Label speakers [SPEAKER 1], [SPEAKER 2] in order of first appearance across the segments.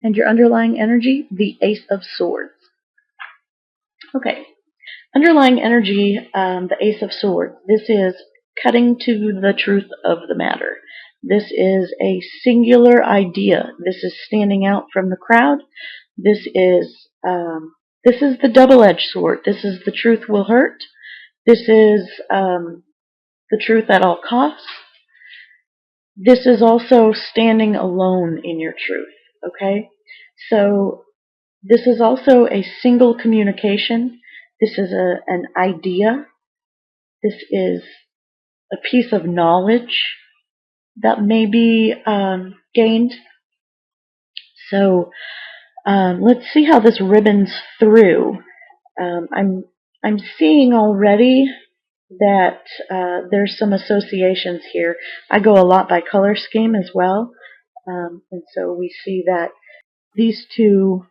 [SPEAKER 1] And your underlying energy, the Ace of Swords. Okay, underlying energy, the Ace of Swords. This is cutting to the truth of the matter. This is a singular idea. This is standing out from the crowd. This is the double-edged sword. This is the truth will hurt. This is the truth at all costs. This is also standing alone in your truth. Okay, so this is also a single communication. This is an idea. This is a piece of knowledge that may be gained. So let's see how this ribbons through. I'm seeing already that there's some associations here. I go a lot by color scheme as well, and so we see that these two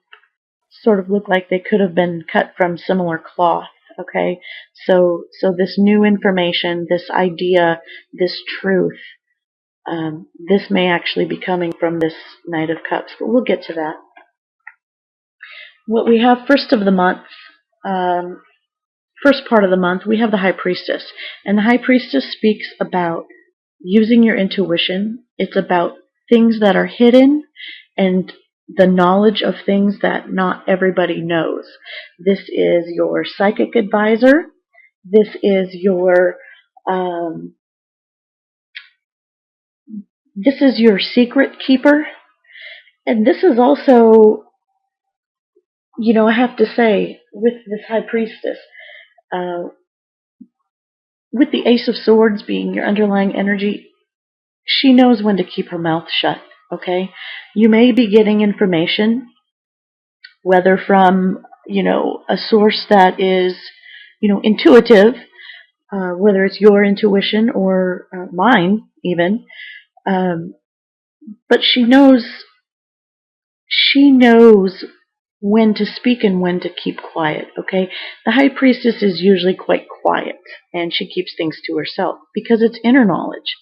[SPEAKER 1] sort of look like they could have been cut from similar cloth. Okay, so this new information, this idea, this truth, this may actually be coming from this Knight of Cups, but we'll get to that. What we have first of the month, first part of the month, we have the High Priestess, and the High Priestess speaks about using your intuition. It's about things that are hidden and the knowledge of things that not everybody knows. This is your psychic advisor. This is your secret keeper. And this is also, you know, I have to say, with this High Priestess, with the Ace of Swords being your underlying energy, she knows when to keep her mouth shut. Okay, you may be getting information, whether from, you know, a source that is, you know, intuitive, whether it's your intuition or mine even, but she knows when to speak and when to keep quiet. Okay, the High Priestess is usually quite quiet, and she keeps things to herself because it's inner knowledge.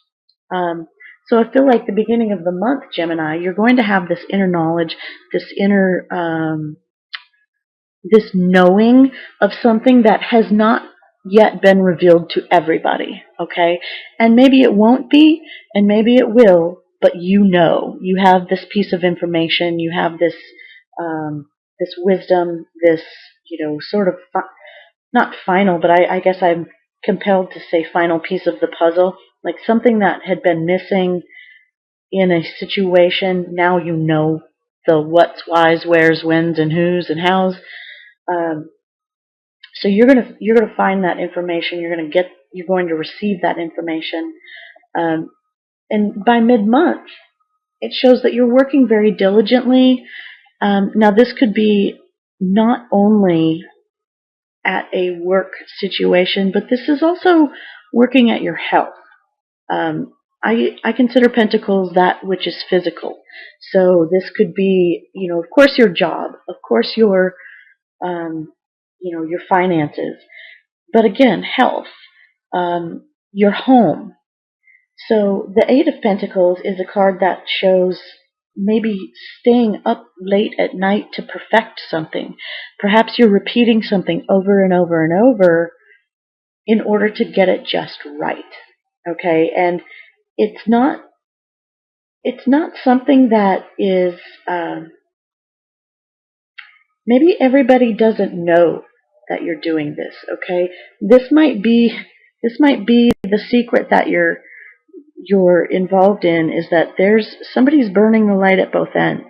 [SPEAKER 1] So I feel like the beginning of the month, Gemini, you're going to have this inner knowledge, this inner, this knowing of something that has not yet been revealed to everybody, okay? And maybe it won't be, and maybe it will, but you know. You have this piece of information, you have this, this wisdom, this, you know, sort of, not final, but I guess I'm compelled to say final piece of the puzzle. Like something that had been missing in a situation, now you know the what's, why's, where's, when's, and who's, and how's. So you're gonna find that information. You're going to receive that information, and by mid-month, it shows that you're working very diligently. Now this could be not only at a work situation, but this is also working at your health. I consider Pentacles that which is physical. So this could be, you know, of course your job, of course your, you know, your finances, but again, health, your home. So the Eight of Pentacles is a card that shows maybe staying up late at night to perfect something. Perhaps you're repeating something over and over and over in order to get it just right. Okay, and it's not something that is, maybe everybody doesn't know that you're doing this. Okay, this might be the secret that you're involved in, is that somebody's burning the light at both ends.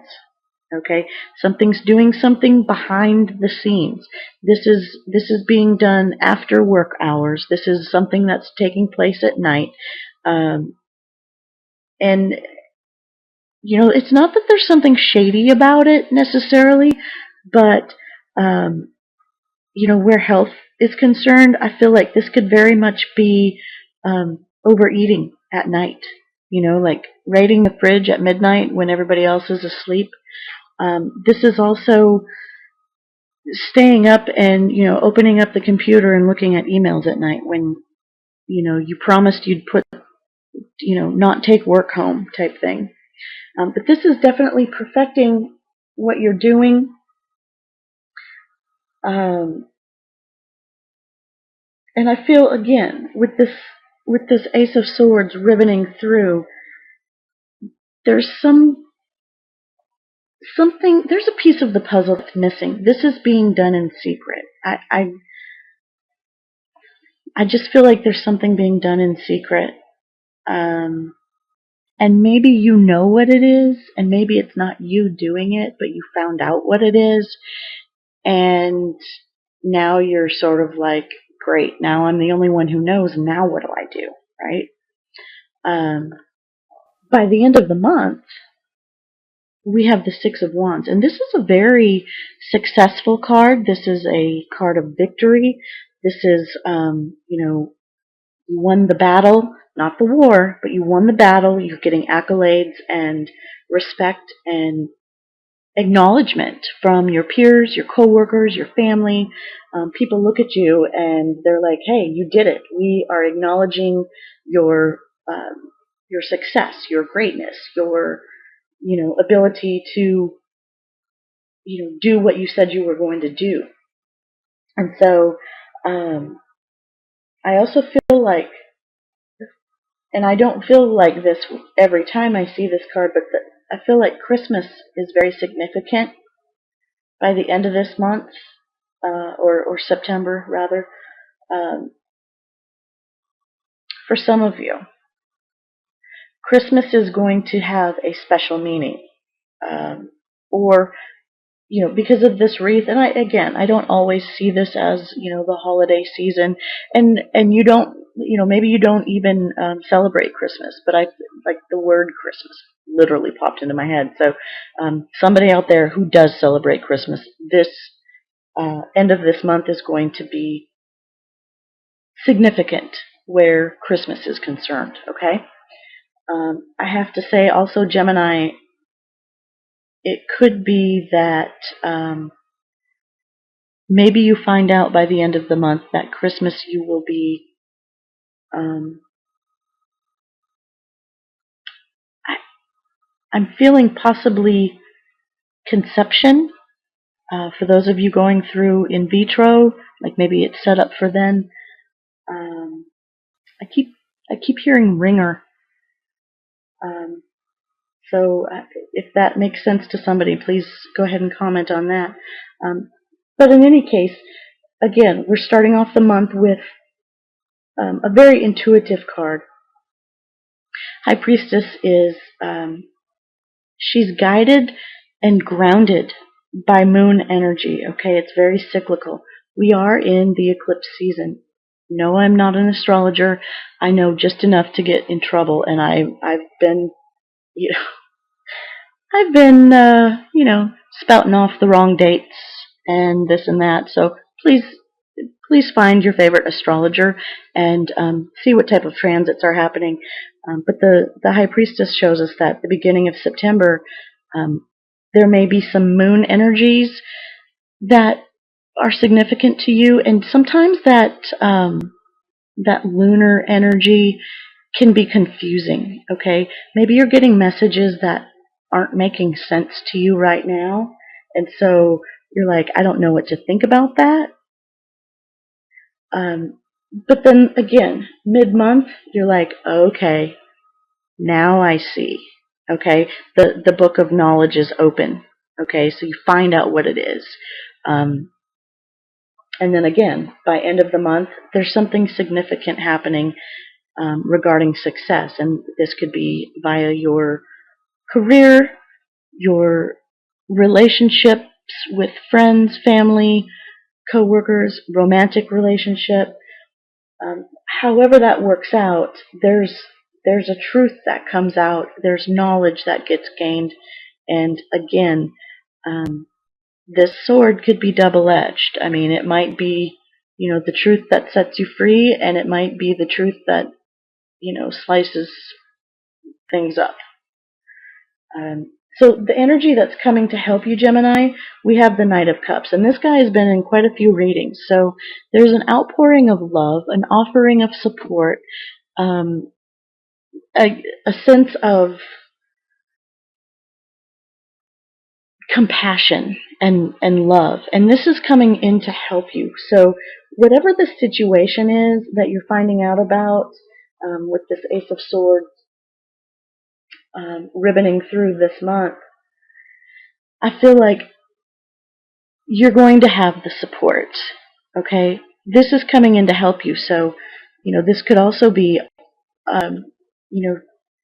[SPEAKER 1] Okay, something's doing something behind the scenes. This is being done after work hours. This is something that's taking place at night. And, you know, it's not that there's something shady about it necessarily, but, you know, where health is concerned, I feel like this could very much be overeating at night. You know, like raiding the fridge at midnight when everybody else is asleep. This is also staying up and, you know, opening up the computer and looking at emails at night when, you know, you promised you'd put, you know, not take work home type thing. But this is definitely perfecting what you're doing. And I feel, again, with this Ace of Swords ribboning through, there's there's a piece of the puzzle that's missing. This is being done in secret. I just feel like there's something being done in secret. And maybe you know what it is, and maybe it's not you doing it, but you found out what it is, and now you're sort of like, great, now I'm the only one who knows, now what do I do, right? By the end of the month, we have the Six of Wands, and this is a very successful card. This is a card of victory. This is, you won the battle, not the war, but you won the battle. You're getting accolades and respect and acknowledgement from your peers, your coworkers, your family. People look at you and they're like, "Hey, you did it. We are acknowledging your success, your greatness, your ability to do what you said you were going to do." And so I also feel like, and I don't feel like this every time I see this card, but I feel like Christmas is very significant by the end of this month, or September rather, for some of you. Christmas is going to have a special meaning, or because of this wreath. And I don't always see this as the holiday season, and you don't, maybe you don't even celebrate Christmas, but I like the word Christmas literally popped into my head. So somebody out there who does celebrate Christmas, this end of this month is going to be significant where Christmas is concerned. Okay. I have to say also, Gemini, it could be that maybe you find out by the end of the month that Christmas you will be I'm feeling possibly conception, for those of you going through in vitro, like maybe it's set up for then. I keep hearing ringer. So if that makes sense to somebody, please go ahead and comment on that. But in any case, again, we're starting off the month with a very intuitive card. High Priestess is, she's guided and grounded by moon energy. Okay, it's very cyclical. We are in the eclipse season. No, I'm not an astrologer. I know just enough to get in trouble, and I've been, spouting off the wrong dates and this and that. So please find your favorite astrologer and see what type of transits are happening. But the High Priestess shows us that at the beginning of September, there may be some moon energies that are significant to you, and sometimes that lunar energy can be confusing. Okay, maybe you're getting messages that aren't making sense to you right now, and so you're like, I don't know what to think about that. But then again, mid-month, you're like, okay, now I see. Okay, the book of knowledge is open. Okay, so you find out what it is. And then again, by end of the month, there's something significant happening regarding success. And this could be via your career, your relationships with friends, family, coworkers, romantic relationship. However that works out, there's a truth that comes out. There's knowledge that gets gained. And again, this sword could be double-edged. I mean, it might be, the truth that sets you free, and it might be the truth that, slices things up. So the energy that's coming to help you, Gemini, we have the Knight of Cups. And this guy has been in quite a few readings. So there's an outpouring of love, an offering of support, a sense of compassion and love. And this is coming in to help you. So whatever the situation is that you're finding out about with this Ace of Swords ribboning through this month, I feel like you're going to have the support. Okay? This is coming in to help you. So, this could also be,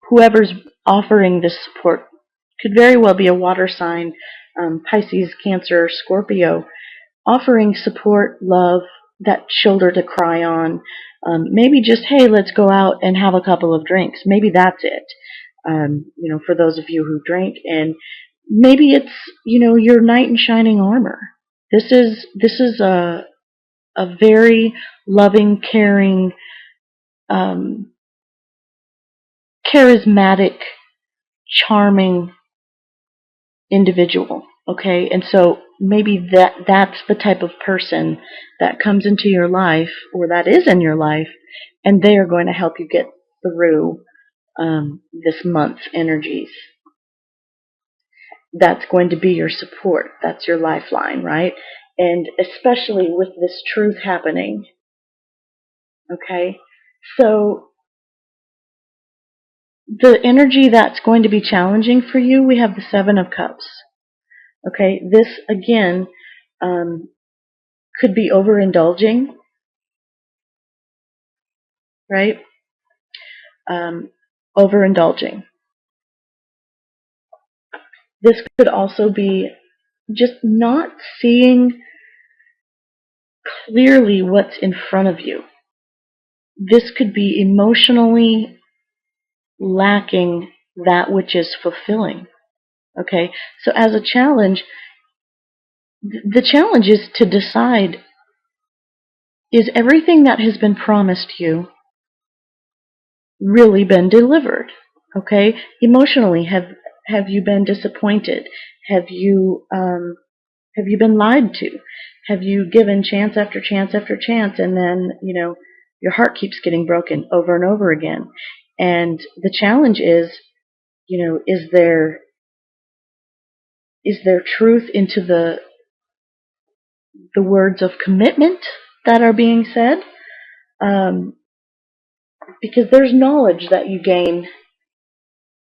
[SPEAKER 1] whoever's offering this support could very well be a water sign, Pisces, Cancer, Scorpio, offering support, love, that shoulder to cry on. Maybe just, hey, let's go out and have a couple of drinks. Maybe that's it. For those of you who drink, and maybe it's, your knight in shining armor. This is a very loving, caring, charismatic, charming individual. Okay, and so maybe that's the type of person that comes into your life, or that is in your life, and they are going to help you get through this month's energies. That's going to be your support. That's your lifeline, right? And especially with this truth happening. Okay, so the energy that's going to be challenging for you, we have the Seven of Cups. Okay, this again could be overindulging, right? Overindulging. This could also be just not seeing clearly what's in front of you. This could be emotionally lacking that which is fulfilling. Okay, so as a challenge, the challenge is to decide, is everything that has been promised you really been delivered? Okay, emotionally, have you been disappointed? Have you been lied to? Have you given chance after chance after chance, and then your heart keeps getting broken over and over again? And the challenge is, is there truth into the words of commitment that are being said? Because there's knowledge that you gain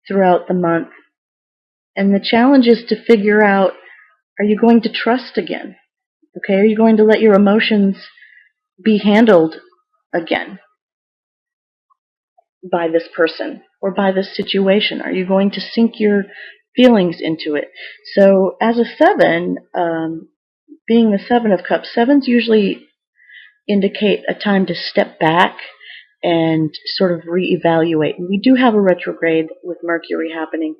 [SPEAKER 1] throughout the month. And the challenge is to figure out, are you going to trust again? Okay, are you going to let your emotions be handled again by this person or by this situation? Are you going to sink your feelings into it? So as a 7, being the 7 of Cups, 7s usually indicate a time to step back and sort of reevaluate. And we do have a retrograde with Mercury happening.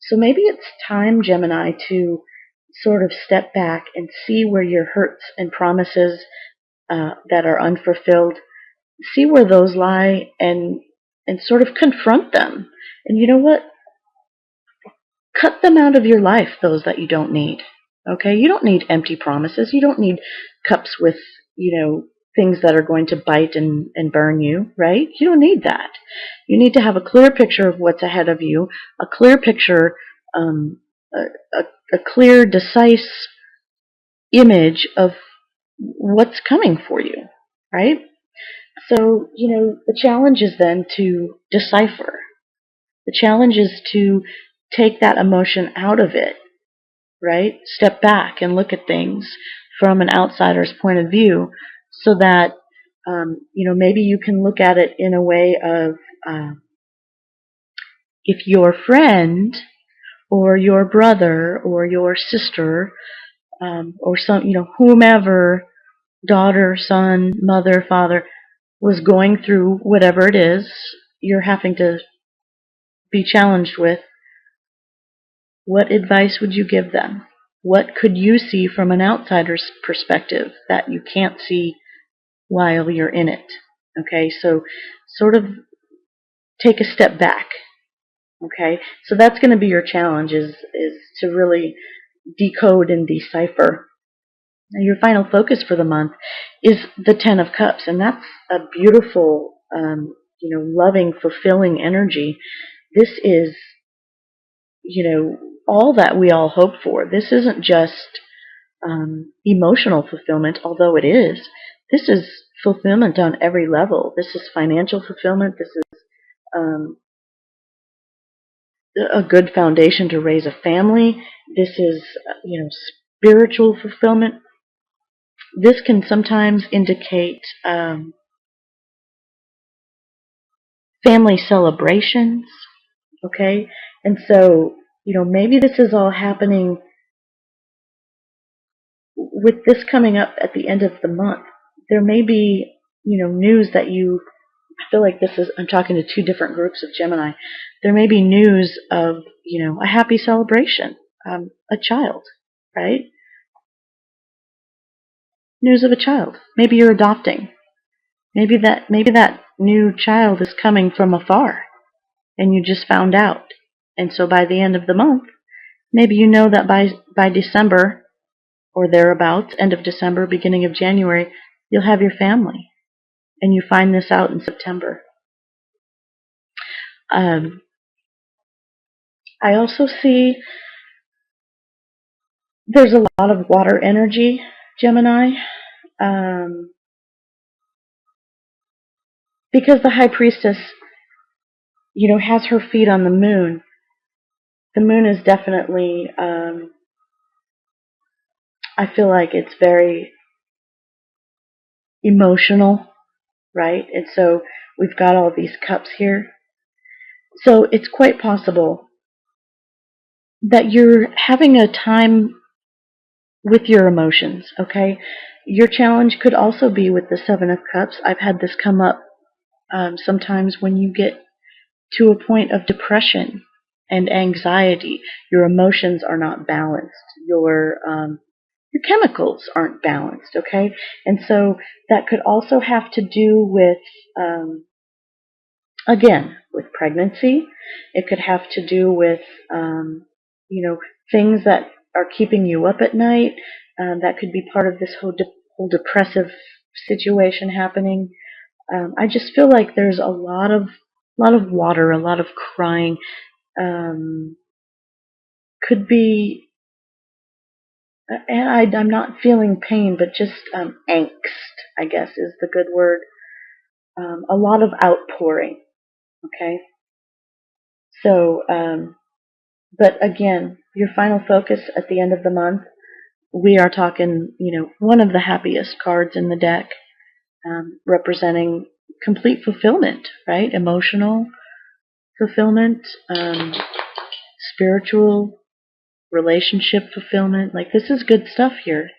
[SPEAKER 1] So maybe it's time, Gemini, to sort of step back and see where your hurts and promises that are unfulfilled, see where those lie, and sort of confront them. And you know what? Cut them out of your life, those that you don't need. Okay? You don't need empty promises. You don't need cups with, things that are going to bite and burn you, right? You don't need that. You need to have a clear picture of what's ahead of you, a clear picture, a clear, decisive image of what's coming for you, right? So, the challenge is then to decipher. The challenge is to take that emotion out of it, right? Step back and look at things from an outsider's point of view, so that maybe you can look at it in a way of, if your friend or your brother or your sister or some, whomever, daughter, son, mother, father, was going through whatever it is you're having to be challenged with, what advice would you give them? What could you see from an outsider's perspective that you can't see while you're in it? Okay, so sort of take a step back. Okay, so that's going to be your challenge, is to really decode and decipher. Now, your final focus for the month is the Ten of Cups, and that's a beautiful, loving, fulfilling energy. This is, all that we all hope for. This isn't just emotional fulfillment, although it is. This is fulfillment on every level. This is financial fulfillment. This is a good foundation to raise a family. This is, spiritual fulfillment. This can sometimes indicate family celebrations, okay? And so, maybe this is all happening with this coming up at the end of the month. There may be, news that I feel like I'm talking to two different groups of Gemini. There may be news of, a happy celebration, a child, right? News of a child. Maybe you're adopting. Maybe that new child is coming from afar and you just found out. And so by the end of the month, maybe you know that by December or thereabouts, end of December, beginning of January, you'll have your family. And you find this out in September. I also see there's a lot of water energy, Gemini. Because the High Priestess, has her feet on the moon. The moon is definitely, I feel like it's very emotional, right? And so we've got all these cups here. So it's quite possible that you're having a time with your emotions, okay? Your challenge could also be with the Seven of Cups. I've had this come up sometimes when you get to a point of depression and anxiety. Your emotions are not balanced. Your chemicals aren't balanced, okay? And so that could also have to do with, again, with pregnancy. It could have to do with, things that are keeping you up at night. That could be part of this whole depressive situation happening. I just feel like there's a lot of water, a lot of crying. Could be, and I'm not feeling pain, but just angst, I guess, is the good word. A lot of outpouring. Okay. So, but again, your final focus at the end of the month, we are talking, one of the happiest cards in the deck, representing complete fulfillment, right? Emotional fulfillment, spiritual, relationship fulfillment. Like, this is good stuff here.